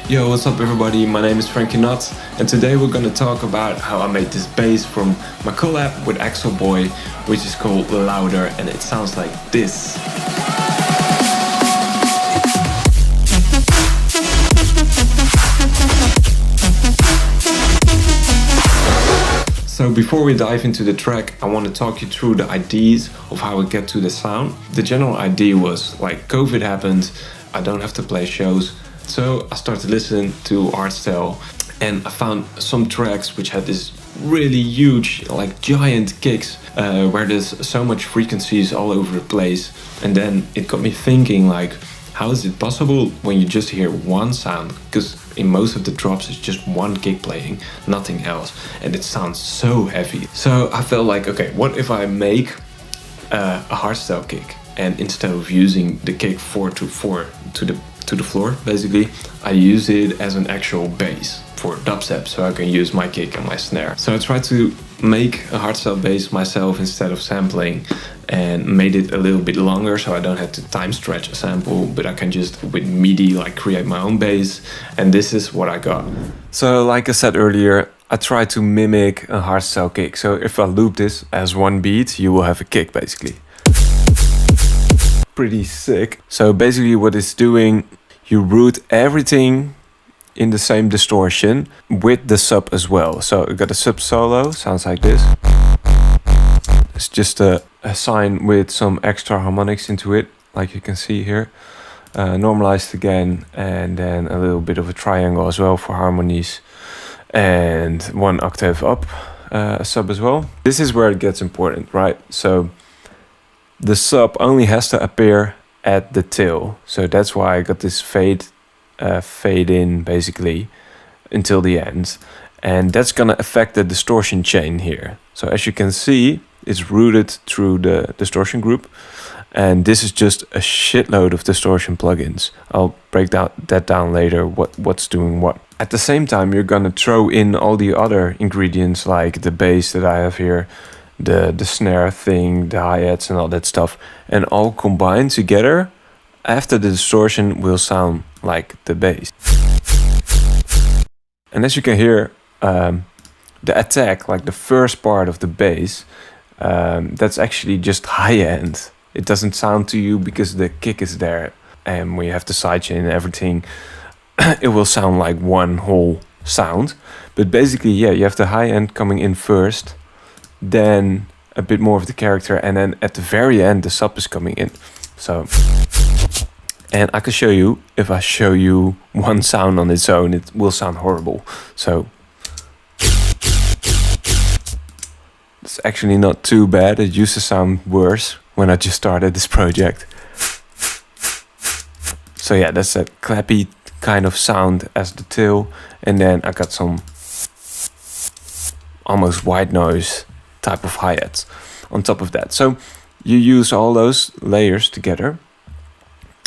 Yo, what's up everybody? My name is Franky and today we're gonna talk about how I made this bass from my collab with Axel which is called Louder, and it sounds like this. So before we dive into the track, I want to talk you through the ideas of how I get to the sound. The general idea was like COVID happened, I don't have to play shows, so I started listening to hardstyle and I found some tracks which had this really huge, like giant kicks, where there's so much frequencies all over the place. And then it got me thinking, like, how is it possible when you just hear one sound? Because in most of the drops it's just one kick playing, nothing else, and it sounds so heavy. So I felt like, okay, what if I make a hardstyle kick, and instead of using the kick 4-4 to the floor, basically, I use it as an actual bass for dubstep, so I can use my kick and my snare. So I tried to make a hardstyle bass myself instead of sampling, and made it a little bit longer so I don't have to time stretch a sample, but I can just with MIDI like create my own bass, and this is what I got. So like I said earlier, I try to mimic a hardstyle kick. So if I loop this as one beat, you will have a kick basically. Pretty sick. So basically what it's doing, you route everything in the same distortion with the sub as well. So you got a sub solo, sounds like this. It's just a sine with some extra harmonics into it, like you can see here. Normalized again, and then a little bit of a triangle as well for harmonies. And one octave up, a sub as well. This is where it gets important, right? So the sub only has to appear at the tail. So that's why I got this fade in basically until the end. And that's gonna affect the distortion chain here. So as you can see, it's routed through the distortion group. And this is just a shitload of distortion plugins. I'll break that down later, what's doing what. At the same time, you're gonna throw in all the other ingredients like the bass that I have here, the snare thing, the hi-hats and all that stuff. And all combined together, after the distortion will sound like the bass. And as you can hear, the attack, like the first part of the bass, that's actually just high end. It doesn't sound to you because the kick is there, and when you have the sidechain and everything, it will sound like one whole sound. But basically, yeah, you have the high end coming in first, then a bit more of the character, and then at the very end the sub is coming in. So, and I can show you, if I show you one sound on its own, it will sound horrible. So it's actually not too bad. It used to sound worse when I just started this project. So yeah, that's a clappy kind of sound as the tail, and then I got some almost white noise type of hi-hats on top of that. So you use all those layers together,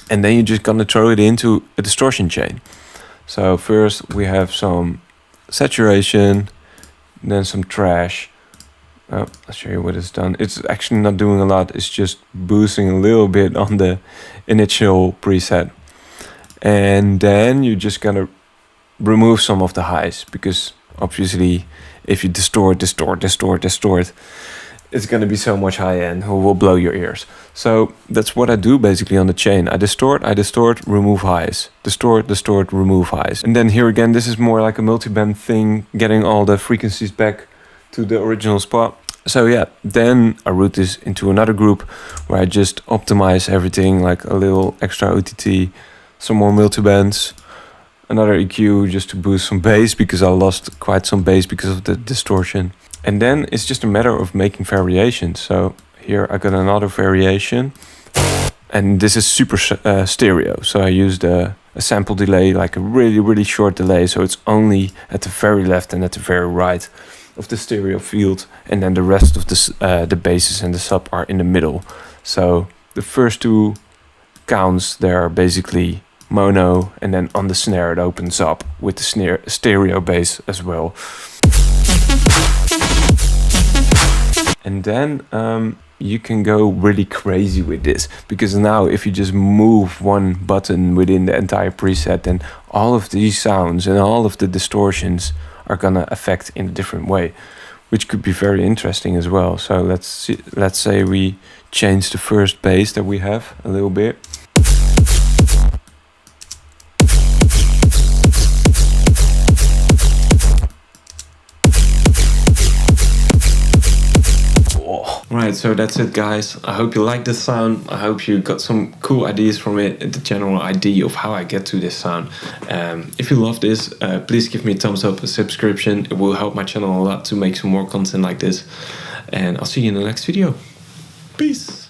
and then you're just gonna throw it into a distortion chain. So first we have some saturation, then some trash. I'll show you what it's done. It's actually not doing a lot, it's just boosting a little bit on the initial preset. And then you're just gonna remove some of the highs, because obviously if you distort, it's gonna be so much high end, it will blow your ears. So that's what I do basically on the chain. I distort, remove highs. Distort, remove highs. And then here again, this is more like a multi-band thing, getting all the frequencies back to the original spot. So yeah, then I route this into another group where I just optimize everything, like a little extra OTT, some more multibands, another EQ just to boost some bass, because I lost quite some bass because of the distortion. And then it's just a matter of making variations. So here I got another variation, and this is super stereo. So I used a sample delay, like a really short delay, so it's only at the very left and at the very right of the stereo field, and then the rest of the basses and the sub are in the middle. So the first two counts, they're basically mono, and then on the snare it opens up with the stereo bass as well. And then you can go really crazy with this, because now if you just move one button within the entire preset, then all of these sounds and all of the distortions are gonna affect in a different way, which could be very interesting as well. So let's say we change the first bass that we have a little bit. Right, so that's it, guys. I hope you like this sound. I hope you got some cool ideas from it, the general idea of how I get to this sound. If you love this, please give me a thumbs up, a subscription. It will help my channel a lot to make some more content like this. And I'll see you in the next video. Peace.